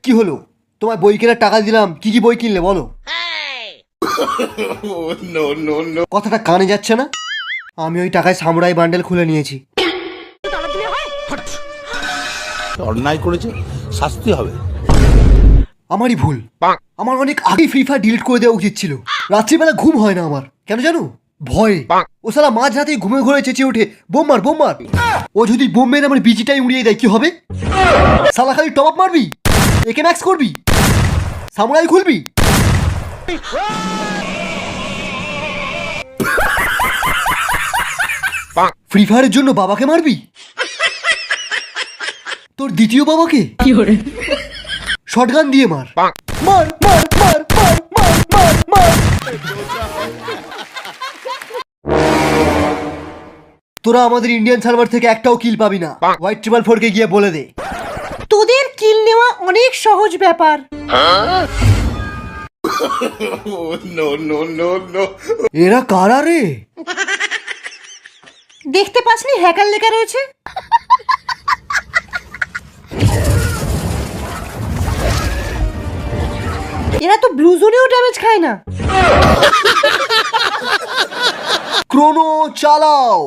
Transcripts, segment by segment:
কি হলো? তোমার বই কেনার টাকা দিলাম, কি কি বই কিনলে বলো? কথাটা কানে যাচ্ছে না? আমি ওই টাকায় সামুরাই বান্ডেল খুলে নিয়েছি। অন্যায় করেছে, শাস্তি হবে। আমারই ভুল। আমার অনেক আগে ফ্রি ফায়ার ডিলিট করে দেওয়া উচিত ছিল। রাত্রিবেলা ঘুম হয় না আমার, কেন জানো? ভয়ে। ও শালা মাঝ রাতে ঘুমে ঘুরে চেঁচিয়ে ওঠে, বোম মার বোম মার। ও যদি বোম মেরে আমার বিজিটাই উড়িয়ে দেয় কি হবে? শালা খালি টপ আপ মারবি, একে ম্যাক্স করবি, সামুরাই খুলবি। ফ্রি ফায়ারের জন্য বাবাকে মারবি? তোর দ্বিতীয় বাবাকে শটগান দিয়ে মার মার মার মার মার মার মার মার। তোরা আমাদের ইন্ডিয়ান সার্ভার থেকে একটাও কিল পাবি না। হোয়াইট 444 কে গিয়ে বলে দে তোদের কিল নেওয়া অনেক সহজ ব্যাপার। এরা কারা রে? দেখতে পাসনি হ্যাকার লেখা রয়েছে? এরা তো ব্লু জোনেও ড্যামেজ খায় না। ক্রোনো চালাও।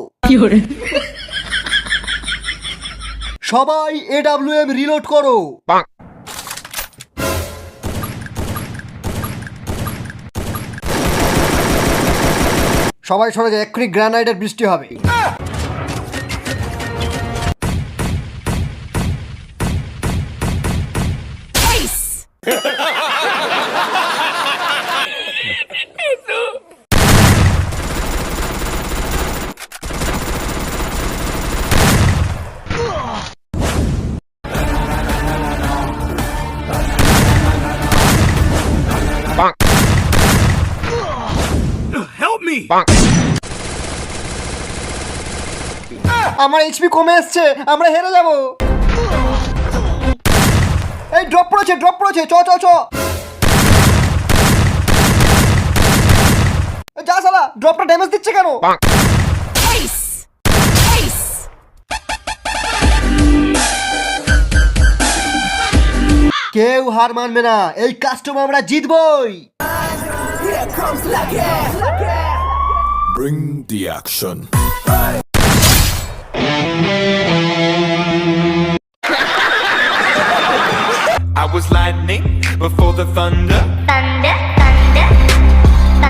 সবাই AWM রিলোড করো। সবাই সরে যায়, এক্ষুনি গ্রানাইডের বৃষ্টি হবে। আমার এইচপি কমে আসছে, আমরা হেরে যাব। এই ড্রপ পড়েছে চ চ চ। যা শালা, ড্রপটা ড্যামেজ দিচ্ছে কেন? কেউ হার মানবে না, এই কাস্টম আমরা জিতবই। Bring the action. I was lightning before the thunder.